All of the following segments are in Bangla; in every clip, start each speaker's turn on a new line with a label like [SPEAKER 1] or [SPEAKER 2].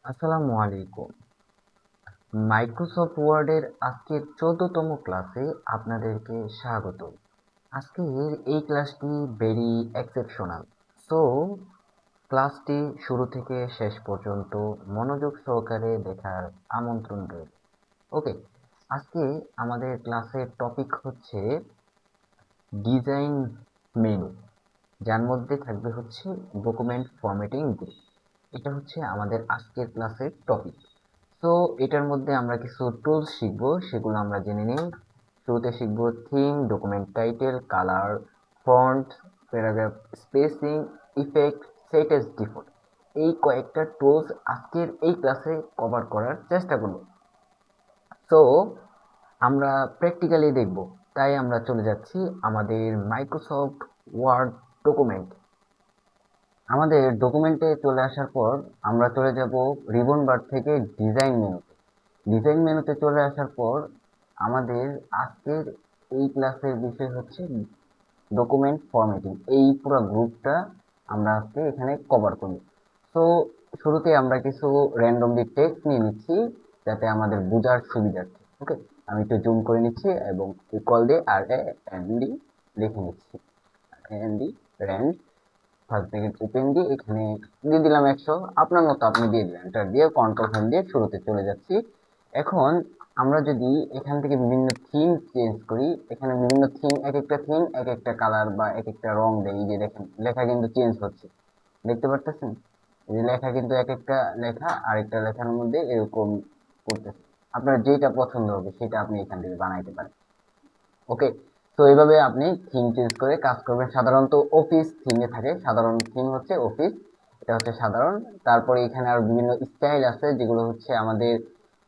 [SPEAKER 1] আসসালামু আলাইকুম। মাইক্রোসফট ওয়ার্ডের আজকের 14তম ক্লাসে আপনাদেরকে স্বাগত। আজকের এই ক্লাসটি ভেরি এক্সেপশনাল। সো ক্লাসটি শুরু থেকে শেষ পর্যন্ত মনোযোগ সহকারে দেখার আমন্ত্রণ রইল। ওকে, আজকে আমাদের ক্লাসের টপিক হচ্ছে ডিজাইন মেনু, যার মধ্যে থাকবে হচ্ছে ডকুমেন্ট ফরম্যাটিং গ্রুপ। এটা হচ্ছে আমাদের আজকের ক্লাসের টপিক। তো এটার মধ্যে আমরা কিছু টুলস শিখবো, সেগুলো আমরা জেনে নিই। শুরুতে শিখবো theme, document title, colour, font, paragraph spacing, effect, set S default. এই কয়েকটা টুলস আজকের এই ক্লাসে কভার করার চেষ্টা করব। সো আমরা প্র্যাকটিক্যালি দেখব, তাই আমরা চলে যাচ্ছি আমাদের মাইক্রোসফট ওয়ার্ড ডকুমেন্ট। আমাদের ডকুমেন্টে চলে আসার পর আমরা চলে যাব রিবন বার থেকে ডিজাইন মেনুতে। ডিজাইন মেনুতে চলে আসার পর আমাদের আজকের এই ক্লাসের বিষয় হচ্ছে ডকুমেন্ট ফরম্যাটিং। এই পুরো গ্রুপটা আমরা আজকে এখানে কভার করি। তো শুরুতে আমরা কিছু র্যান্ডমলি টেক্সট নিয়ে নিচ্ছি, যাতে আমাদের বোঝার সুবিধার্থে। ওকে, আমি একটু জুম করে নিচ্ছি এবং ইকুয়াল দিয়ে আর এ এন ডি লিখে নিচ্ছি। N D RAND first bracket open দিয়ে এখানে দিয়ে দিলাম 100। আপনার মতো আপনি দিয়ে দিলেন, এন্টার দিয়ে কন্ট্রোল ফাইল দিয়ে শুরুতে চলে যাচ্ছি। এখন আমরা যদি এখান থেকে বিভিন্ন থিম চেঞ্জ করি, এখানে বিভিন্ন থিম, এক একটা থিম এক একটা কালার বা এক একটা রং দেয়। এই যে দেখেন, লেখা কিন্তু চেঞ্জ হচ্ছে, দেখতে পারতেছেন? এই যে লেখা কিন্তু এক একটা লেখা আরেকটা লেখার মধ্যে এরকম করতেছে। আপনার যেটা পছন্দ হবে সেটা আপনি এখান থেকে বানাইতে পারেন। ওকে, তো এইভাবে আপনি থিম চেঞ্জ করে কাজ করবেন। সাধারণত অফিস থিমে থাকে, সাধারণ থিম হচ্ছে অফিস, এটা হচ্ছে সাধারণ। তারপরে এখানে আর বিভিন্ন স্টাইল আছে, যেগুলো হচ্ছে আমাদের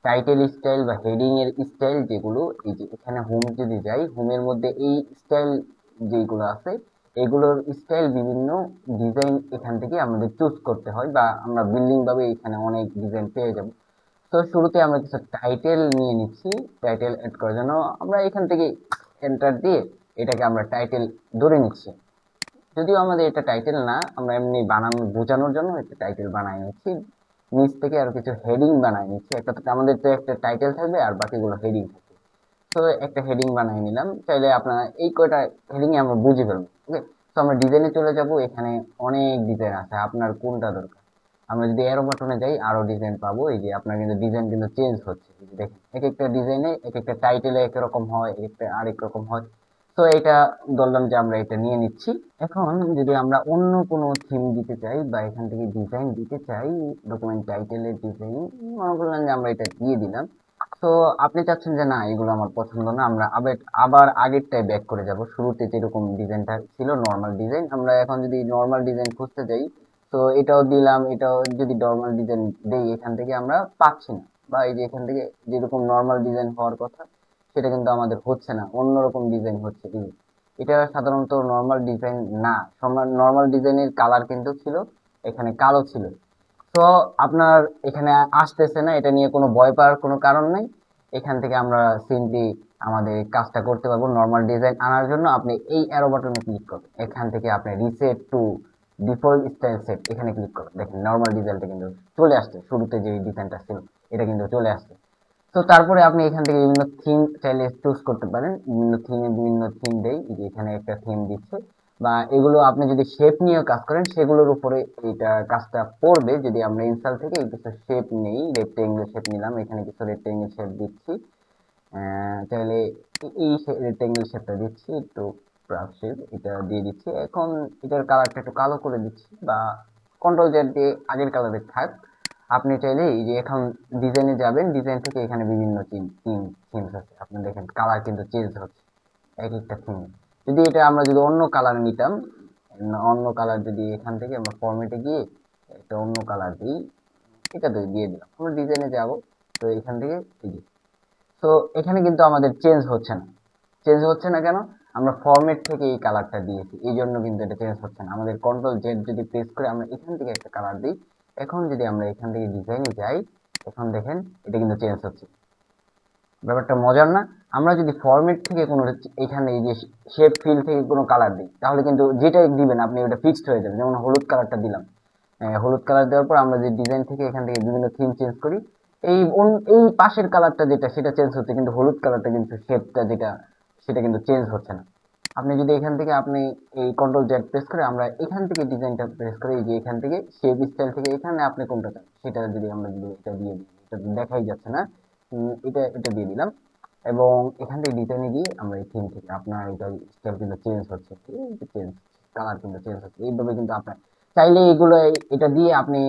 [SPEAKER 1] টাইটেল স্টাইল বা হেডিং এর স্টাইল, যেগুলো এই যে এখানে হোম যদি যাই, হোমের মধ্যে এই স্টাইল যেগুলো আছে, এগুলোর স্টাইল বিভিন্ন ডিজাইন এখান থেকে আমাদের চুজ করতে হয়, বা আমরা বিল্ডিং ভাবে এখানে অনেক ডিজাইন পেয়ে যাব। তো শুরুতে আমরা কিছু টাইটেল নিয়ে নিচ্ছি। টাইটেল এড করার জন্য আমরা এখান থেকে এন্টার দিয়ে এটাকে আমরা টাইটেল ধরে নিচ্ছি। যদিও আমাদের এটা টাইটেল না, আমরা এমনি বানানো বোঝানোর জন্য একটা টাইটেল বানাই নিচ্ছি। নিচ থেকে আরো কিছু হেডিং বানাই নিচ্ছি। একটা আমাদের তো একটা টাইটেল থাকবে আর বাকিগুলো হেডিং থাকবে। তো একটা হেডিং বানাই নিলাম। চাইলে আপনারা এই কয়টা হেডিং এ আমরা বুঝে ফেলবো। ওকে, তো আমরা ডিজাইনে চলে যাব। এখানে অনেক ডিজাইন আছে, আপনার কোনটা দরকার। আমরা যদি এরো বাটনে যাই আরো ডিজাইন পাবো। এই যে আপনার কিন্তু ডিজাইন কিন্তু চেঞ্জ হচ্ছে, এই যে দেখেন এক একটা ডিজাইনে এক একটা টাইটেলে এক রকম হয়, এক একটা আরেক রকম হয়। তো এটা বললাম যে আমরা এটা নিয়ে নিচ্ছি। এখন যদি আমরা অন্য কোনো থিম দিতে চাই বা এখান থেকে ডিজাইন দিতে চাই, ডকুমেন্ট টাইটেলের ডিজাইন মনে করলাম যে আমরা এটা দিয়ে দিলাম। তো আপনি চাচ্ছেন যে না, এগুলো আমার পছন্দ না, আমরা আবার আবার আগেরটায় ব্যাক করে যাব। শুরুতে যেরকম ডিজাইনটা ছিল নর্মাল ডিজাইন, আমরা এখন যদি নর্মাল ডিজাইন খুঁজতে যাই, তো এটাও দিলাম, এটাও যদি নর্মাল ডিজাইন দেই এখান থেকে আমরা পাচ্ছি না, বা এই যে এখান থেকে যেরকম নর্মাল ডিজাইন হওয়ার কথা সেটা কিন্তু আমাদের হচ্ছে না, অন্যরকম ডিজাইন হচ্ছে। এটা সাধারণত নর্মাল ডিজাইন না। নর্মাল ডিজাইনের কালার কিন্তু ছিল এখানে কালো ছিল। তো আপনার এখানে আসতেছে না, এটা নিয়ে কোনো ভয় পাওয়ার কোনো কারণ নাই। এখান থেকে আমরা সিম্পলি আমাদের কাজটা করতে পারবো। নর্মাল ডিজাইন আনার জন্য আপনি এই অ্যারো বাটনে ক্লিক করবেন, এখান থেকে আপনি reset two default style set এখানে ক্লিক করবেন। দেখেন নর্মাল ডিজাইনটা কিন্তু চলে আসছে, শুরুতে যে ডিজাইনটা ছিল এটা কিন্তু চলে আসছে। তো তারপরে আপনি এখান থেকে বিভিন্ন থিম চাইলে চুজ করতে পারেন। বিভিন্ন থিমে বিভিন্ন থিম দেই, এই যে এখানে একটা থিম দিচ্ছে। বা এগুলো আপনি যদি শেপ নিয়ে কাজ করেন সেগুলোর উপরে এটা কাজটা পড়বে। যদি আমরা ইনস্টল থেকে কিছু শেপ নেই, রেক্টেঙ্গেল শেপ নিলাম, এখানে কিছু রেক্টেঙ্গেল শেপ দিচ্ছি। চাইলে এই রেক্টেঙ্গেল শেপটা দিচ্ছি, একটু ব্রাশ শেপ এটা দিয়ে দিচ্ছি। এখন এটার কালারটা একটু কালো করে দিচ্ছি, বা কন্ট্রোল জেড দিয়ে আগের কালারে থাক। আপনি চাইলে এই যে এখন ডিজাইনে যাবেন, ডিজাইন থেকে এখানে বিভিন্ন থিমস আছে, আপনি দেখেন কালার কিন্তু চেঞ্জ হচ্ছে এক একটা থিম। যদি এটা আমরা যদি অন্য কালার নিতাম, অন্য কালার যদি এখান থেকে আমরা ফরম্যাটে গিয়ে একটা অন্য কালার দিই, এটা দিয়ে দিলাম, আমরা ডিজাইনে যাব। তো এখান থেকে এই যে, তো এখানে কিন্তু আমাদের চেঞ্জ হচ্ছে না। চেঞ্জ হচ্ছে না কেন? আমরা ফরম্যাট থেকে এই কালারটা দিয়েছি, এই জন্য কিন্তু এটা চেঞ্জ হচ্ছে না। আমাদের কন্ট্রোল জেড যদি প্রেস করে আমরা এখান থেকে একটা কালার দিই, এখন যদি আমরা এখান থেকে ডিজাইনে যাই, এখন দেখেন এটা কিন্তু চেঞ্জ হচ্ছে। ব্যাপারটা মজার না? আমরা যদি ফরম্যাট থেকে কোনো এখানে এই যে শেপ ফিল থেকে কোনো কালার দিই, তাহলে কিন্তু যেটাই দিবেন আপনি ওটা ফিক্সড হয়ে যাবে। যেমন হলুদ কালারটা দিলাম, হলুদ কালার দেওয়ার পর আমরা যে ডিজাইন থেকে এখান থেকে বিভিন্ন থিম চেঞ্জ করি, এই পাশের কালারটা যেটা সেটা চেঞ্জ হচ্ছে, কিন্তু হলুদ কালারটা কিন্তু শেপটা যেটা সেটা কিন্তু চেঞ্জ হচ্ছে না। আপনি যদি এখান থেকে আপনি এই কন্ট্রোল জেড প্রেস করে আমরা এখান থেকে ডিজাইনটা প্রেস করে এই যে এখান থেকে শেপ স্টাইল থেকে এখানে আপনি কোনটা চান সেটা যদি আমরা যদি এটা দিয়ে দিই, এটা দেখাই যাচ্ছে না, এটা এটা দিয়ে দিলাম এবং এখান থেকে ডিজাইনে গিয়ে আমরা এই থিম থেকে আপনার এটা স্টাইল কিন্তু চেঞ্জ হচ্ছে, চেঞ্জ কালার কিন্তু চেঞ্জ হচ্ছে। এইভাবে কিন্তু আপনার চাইলে এগুলো এটা দিয়ে আপনি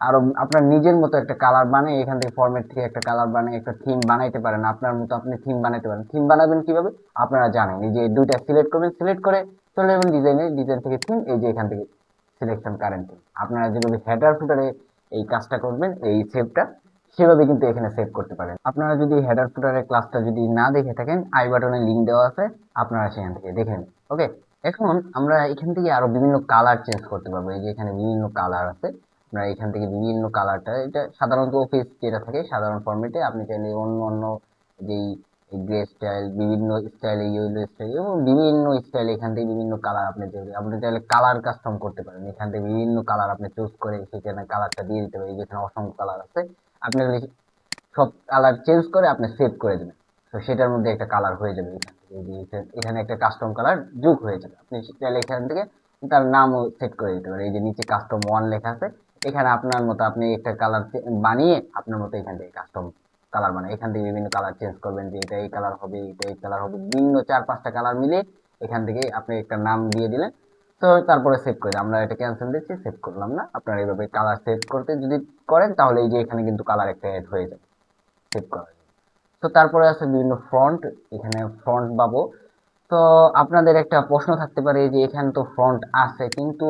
[SPEAKER 1] আরো আপনার নিজের মতো একটা কালার বানিয়ে এখান থেকে ফরম্যাট থেকে একটা কালার বানিয়ে একটা থিম বানাইতে পারেন, আপনার মতো আপনি থিম বানাইতে পারেন। থিম বানাবেন কিভাবে আপনারা জানেন, এই যে দুইটা সিলেক্ট করবেন, সিলেক্ট করে চলে যাবেন ডিজাইনে, ডিজাইন থেকে থিম, এই যে এখান থেকে সিলেকশন কারেন্ট থিম। আপনারা যেভাবে হেডার ফুটারে এই কাজটা করবেন এই সেভটা, সেভাবে কিন্তু এখানে সেভ করতে পারেন। আপনারা যদি হেডার ফুটারের ক্লাসটা যদি না দেখে থাকেন, আই বাটনে লিঙ্ক দেওয়া আছে, আপনারা সেখান থেকে দেখে নিন। ওকে, এখন আমরা এখান থেকে আরো বিভিন্ন কালার চেঞ্জ করতে পারবো। এই যে এখানে বিভিন্ন কালার আছে, আপনারা এখান থেকে বিভিন্ন কালারটা, এটা সাধারণত অফিস যেটা থাকে সাধারণ ফরম্যাটে, আপনি চাইলে অন্য অন্য যেই গ্রে স্টাইল, বিভিন্ন স্টাইল, ইয়েলো স্টাইল এবং বিভিন্ন স্টাইল, এখান থেকে বিভিন্ন কালার আপনি চাইলে কালার কাস্টম করতে পারেন। এখান থেকে বিভিন্ন কালার আপনি চুজ করে সেখানে কালারটা দিয়ে দিতে পারেন। যেখানে অসংখ্য কালার আছে, আপনি সব কালার চেঞ্জ করে আপনি সেভ করে দেবেন, তো সেটার মধ্যে একটা কালার হয়ে যাবে। এখান থেকে এখানে একটা কাস্টম কালার যোগ হয়ে যাবে। আপনি চাইলে এখান থেকে তার নামও সেট করে দিতে পারেন। এই যে নিচে কাস্টম 1 লেখা আছে, এখানে আপনার মতো আপনি একটা কালার বানিয়ে আপনার মতো এখান থেকে কাস্টম কালার বানায় এখান থেকে বিভিন্ন কালার চেঞ্জ করবেন, যে এটা এই কালার হবে, এটা এই কালার হবে, বিভিন্ন 4-5টা কালার মিলে এখান থেকে আপনি একটা নাম দিয়ে দিলেন। তো তারপরে সেভ করে আমরা এটা ক্যান্সেল দিচ্ছি, সেভ করলাম না। আপনারা এইভাবে কালার সেভ করতে যদি করেন তাহলে এই যে এখানে কিন্তু কালার একটা অ্যাড হয়ে যাবে সেভ করা। তো তারপরে আছে বিভিন্ন ফ্রন্ট, এখানে ফ্রন্ট পাবো। তো আপনাদের একটা প্রশ্ন থাকতে পারে যে এখানে তো ফ্রন্ট আছে, কিন্তু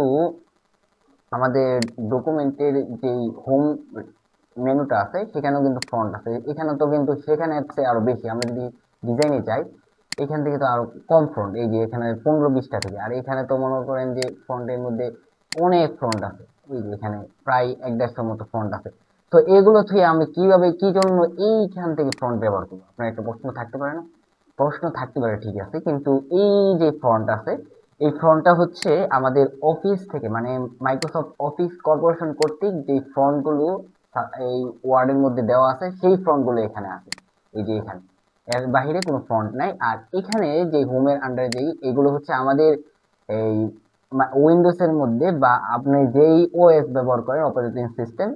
[SPEAKER 1] আমাদের ডকুমেন্টের যেই হোম মেনুটা আছে সেখানেও কিন্তু ফ্রন্ট আছে, এখানে তো কিন্তু সেখানে হচ্ছে আরো বেশি। আমরা যদি ডিজাইনে যাই এখান থেকে তো আরো কম ফ্রন্ট, এই যে এখানে 15-20টা থেকে, আর এখানে তো মনে করেন যে ফ্রন্টের মধ্যে অনেক ফ্রন্ট আছে, এই যে এখানে প্রায় 1-150 মতো ফ্রন্ট আছে। তো এগুলো থেকে আমি কিভাবে কি জন্য এইখান থেকে ফ্রন্ট ব্যবহার করবো, আপনার একটা প্রশ্ন থাকতে পারে না? প্রশ্ন থাকতে পারে, ঠিক আছে, কিন্তু এই যে ফ্রন্ট আছে এই ফ্রন্টটা হচ্ছে আমাদের অফিস থেকে, মানে মাইক্রোসফট অফিস কর্পোরেশন কর্তৃক যে ফ্রন্টগুলো এই ওয়ার্ডের মধ্যে দেওয়া আছে সেই ফ্রন্টগুলো এখানে আছে। এই যে এখানে এর বাইরে কোনো ফ্রন্ট নাই। আর এখানে যে হোমের আন্ডারে যেই এগুলো হচ্ছে আমাদের এই উইন্ডোজ এর মধ্যে বা আপনি যেই ওএস ব্যবহার করেন অপারেটিং সিস্টেম,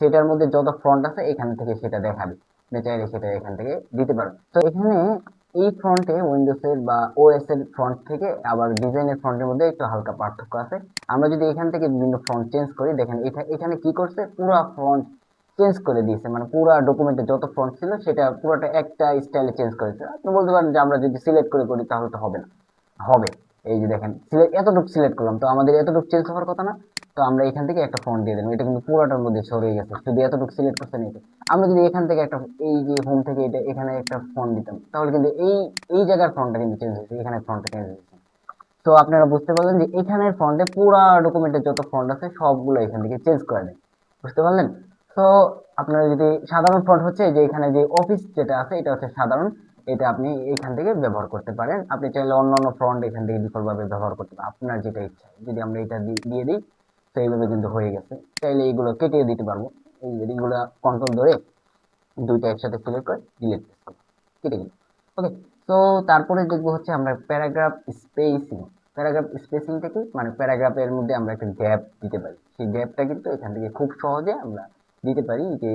[SPEAKER 1] সেটার মধ্যে যত ফ্রন্ট আছে এখান থেকে সেটা দেখাবে, আপনি চাইলে সেটা এখান থেকে দিতে পারেন। তো এখানে এই ফ্রন্টে উইন্ডোজ এর বা ওএস এর ফ্রন্ট থেকে আবার ডিজাইনের ফ্রন্টের মধ্যে একটু হালকা পার্থক্য আছে। আমরা যদি এখান থেকে বিভিন্ন ফ্রন্ট চেঞ্জ করি, দেখেন এখানে কি করছে, পুরো ফ্রন্ট চেঞ্জ করে দিয়েছে, মানে পুরো ডকুমেন্টে যত ফ্রন্ট ছিল সেটা পুরোটা একটা স্টাইলে চেঞ্জ করেছে। আপনি বলতে পারেন যে আমরা যদি সিলেক্ট করে করি তাহলে তো হবে না, হবে। এই যে দেখেন এতটুকু সিলেক্ট করলাম, তো আমাদের এতটুকু চেঞ্জ হওয়ার কথা না, তো আমরা এখান থেকে একটা ফন্ট দিয়ে দিলাম, এটা কিন্তু পুরোটার মধ্যে ছড়িয়ে গেছে, শুধু এতটুকু সিলেক্ট করছেন এটা। আমরা যদি এখান থেকে একটা এই যে হোম থেকে এটা এখানে একটা ফন্ট দিতাম তাহলে কিন্তু এই এই জায়গার ফন্টটা কিন্তু চেঞ্জ হয়েছে, এখানে ফন্টটা চেঞ্জ হয়েছে। তো আপনারা বুঝতে পারলেন যে এখানের ফন্টে পুরো ডকুমেন্টের যত ফন্ট আছে সবগুলো এখান থেকে চেঞ্জ করে দেয়, বুঝতে পারলেন? তো আপনারা যদি সাধারণ ফন্ট হচ্ছে যে এখানে যে অফিস যেটা আছে এটা হচ্ছে সাধারণ, এটা আপনি এখান থেকে ব্যবহার করতে পারেন। আপনি চাইলে অন্যান্য ফন্ট এখান থেকে ডিফল্ট ভাবে ব্যবহার করতে পারেন, আপনার যেটা ইচ্ছা। যদি আমরা এটা দিয়ে দিই তো এইভাবে কিন্তু হয়ে গেছে। চাইলে এইগুলো কেটে দিতে পারবো, এইগুলো কন্ট্রোল ধরে দুইটা একসাথে সিলেক্ট করে ডিলিট কেটে দিই। ওকে, তো তারপরে দেখবো হচ্ছে আমরা প্যারাগ্রাফ স্পেসিং। প্যারাগ্রাফ স্পেসিংটা কি, মানে প্যারাগ্রাফের মধ্যে আমরা একটা গ্যাপ দিতে পারি, সেই গ্যাপটা কিন্তু এখান থেকে খুব সহজে আমরা দিতে পারি। যে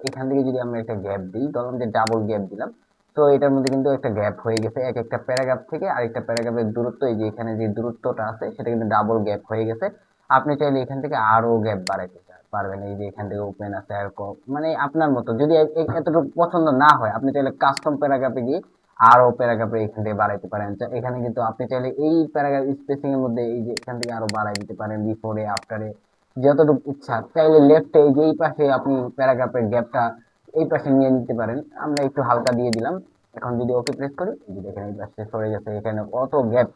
[SPEAKER 1] এখান থেকে যদি আমরা একটা গ্যাপ দিই, ধরুন যে ডাবল গ্যাপ দিলাম, তো এটার মধ্যে কিন্তু একটা গ্যাপ হয়ে গেছে, এক একটা প্যারাগ্রাফ থেকে আরেকটা প্যারাগ্রাফের দূরত্ব, এই যে এখানে যে দূরত্বটা আছে সেটা কিন্তু ডাবল গ্যাপ হয়ে গেছে। আপনি চাইলে এখান থেকে আরো গ্যাপ বাড়াইতে পারবেন, এই যে এখান থেকে ওপেন আছে আর মানে আপনার মতো যদি এতটুকু পছন্দ না হয় আপনি চাইলে কাস্টম প্যারাগ্রাফে গিয়ে আরো প্যারাগ্রাফে এখান থেকে বাড়াইতে পারেন। এখানে কিন্তু আপনি চাইলে এই প্যারাগ্রাফ স্পেসিং এর মধ্যে এই যে এখান থেকে আরো বাড়াই দিতে পারেন, বিফোরে আফটারে যতটুকু ইচ্ছা। চাইলে লেফটে এই যে এই পাশে আপনি প্যারাগ্রাফের গ্যাপটা এই পাশে নিয়ে নিতে পারেন, আমরা একটু হালকা দিয়ে দিলাম। এখন যদি ওকে প্রেস করি, এই যে দেখেন এই পাশে সরে গেছে, এখানে কত গ্যাপ।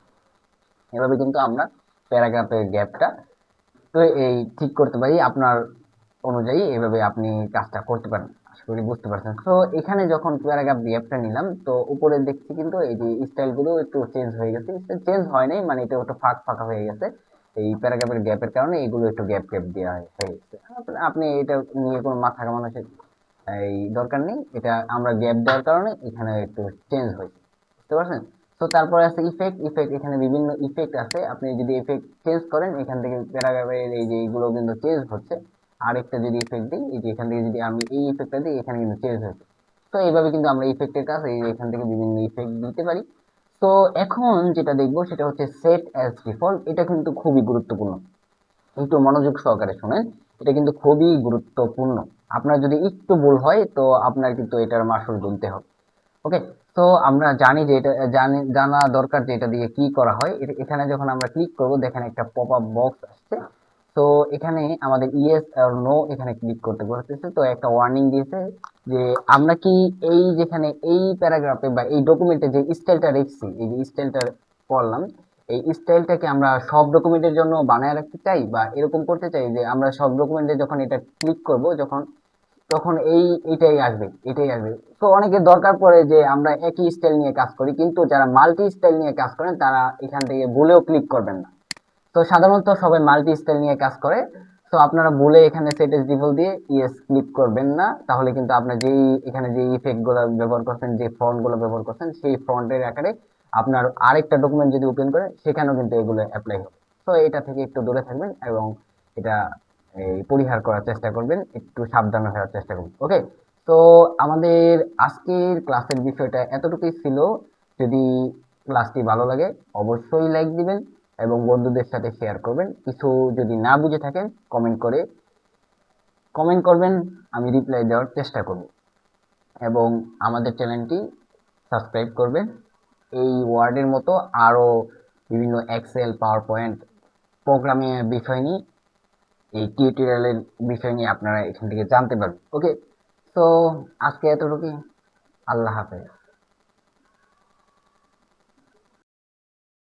[SPEAKER 1] এভাবে কিন্তু আমরা প্যারাগ্রাফের গ্যাপটা তো এই ঠিক করতে পারি আপনার অনুযায়ী, এভাবে আপনি কাজটা করতে পারেন। আশা করি বুঝতে পারছেন। তো এখানে যখন প্যারাগ্রাফ গ্যাপটা নিলাম, তো উপরে দেখছি কিন্তু এই যে স্টাইল গুলো একটু চেঞ্জ হয়ে গেছে, চেঞ্জ হয় নাই, মানে এটা একটু ফাঁকা হয়ে গেছে। এই প্যারাগ্রাফের গ্যাপের কারণে এগুলো একটু গ্যাপ গ্যাপ দেওয়া হয়েছে। আপনি এটা নিয়ে কোনো মাথা ঘামানোর এই দরকার নেই, এটা আমরা গ্যাপ দেওয়ার কারণে এখানে একটু চেঞ্জ হয়েছে, বুঝতে পারছেন? তো তারপরে আছে ইফেক্ট। এখানে বিভিন্ন ইফেক্ট আছে, আপনি যদি ইফেক্ট চেঞ্জ করেন এখান থেকে প্যারাগ্রাফের এই যে এইগুলো কিন্তু চেঞ্জ হচ্ছে। আরেকটা যদি ইফেক্ট দিই, এই যে এখান থেকে যদি আমি এই ইফেক্টটা দিই এখানে কিন্তু চেঞ্জ হচ্ছে। তো এইভাবে কিন্তু আমরা ইফেক্টের কাজ এই এখান থেকে বিভিন্ন ইফেক্ট দিতে পারি। তো এখন যেটা দেখবো সেটা হচ্ছে সেট অ্যাজ ডিফল্ট। এটা কিন্তু খুবই গুরুত্বপূর্ণ, একটু মনোযোগ সহকারে শুনেন, এটা কিন্তু খুবই গুরুত্বপূর্ণ। আপনার যদি একটু ভুল হয় তো আপনার কিন্তু এটার মাসুল গুনতে হবে। ওকে, তো আমরা জানি যে এটা জানা দরকার যে এটা দিয়ে কি করা হয়। এখানে যখন আমরা ক্লিক করব দেখেন একটা পপ আপ বক্স আসছে। তো এখানে আমাদের ইয়েস আর নো এখানে ক্লিক করতে বলতেছে। তো একটা ওয়ার্নিং দিয়েছে যে আমরা কি এই যেখানে এই প্যারাগ্রাফে বা এই ডকুমেন্টে যে স্টাইলটা রেখেছি, এই যে স্টাইলটা করলাম, এই স্টাইলটাকে আমরা সব ডকুমেন্টের জন্য বানায় রাখতে চাই বা এরকম করতে চাই যে আমরা সব ডকুমেন্টে যখন এটা ক্লিক করব যখন তখন এটাই আসবে। তো অনেকের দরকার পড়ে যে আমরা একই স্টাইল নিয়ে কাজ করি, কিন্তু যারা মাল্টি স্টাইল নিয়ে কাজ করেন তারা এখান থেকে ভুলেও ক্লিক করবেন না। তো সাধারণত সবাই মাল্টি স্টাইল নিয়ে কাজ করে। তো আপনারা ভুলে এখানে সেট এস ডিফল্ট দিয়ে ইয়েস ক্লিক করবেন না, তাহলে কিন্তু আপনার যেই এখানে যে ইফেক্ট গুলো ব্যবহার করছেন, যে ফন্ট গুলো ব্যবহার করছেন, সেই ফন্টের আকারে আপনার আরেকটা ডকুমেন্ট যদি ওপেন করেন সেখানেও কিন্তু এগুলো অ্যাপ্লাই হবে। তো এটা থেকে একটু দূরে থাকবেন এবং এটা এই পরিহার করার চেষ্টা করবেন, একটু সাবধানে হওয়ার চেষ্টা করবেন। ওকে, তো আমাদের আজকের ক্লাসের বিষয়টা এতটুকুই ছিল। যদি ক্লাসটি ভালো লাগে অবশ্যই লাইক দিবেন এবং বন্ধুদের সাথে শেয়ার করবেন। কিছু যদি না বুঝে থাকেন কমেন্ট করবেন, আমি রিপ্লাই দেওয়ার চেষ্টা করব। এবং আমাদের চ্যানেলটি সাবস্ক্রাইব করবেন। এই ওয়ার্ডের মতো আরও বিভিন্ন এক্সেল, পাওয়ার পয়েন্ট, প্রোগ্রামিং এর বিষয় নিয়ে, এই টিউটোরিয়ালের বিষয় নিয়ে আপনারা এখান থেকে জানতে পারবেন। ওকে, তো আজকে এতটুকুই। আল্লাহ হাফেজ।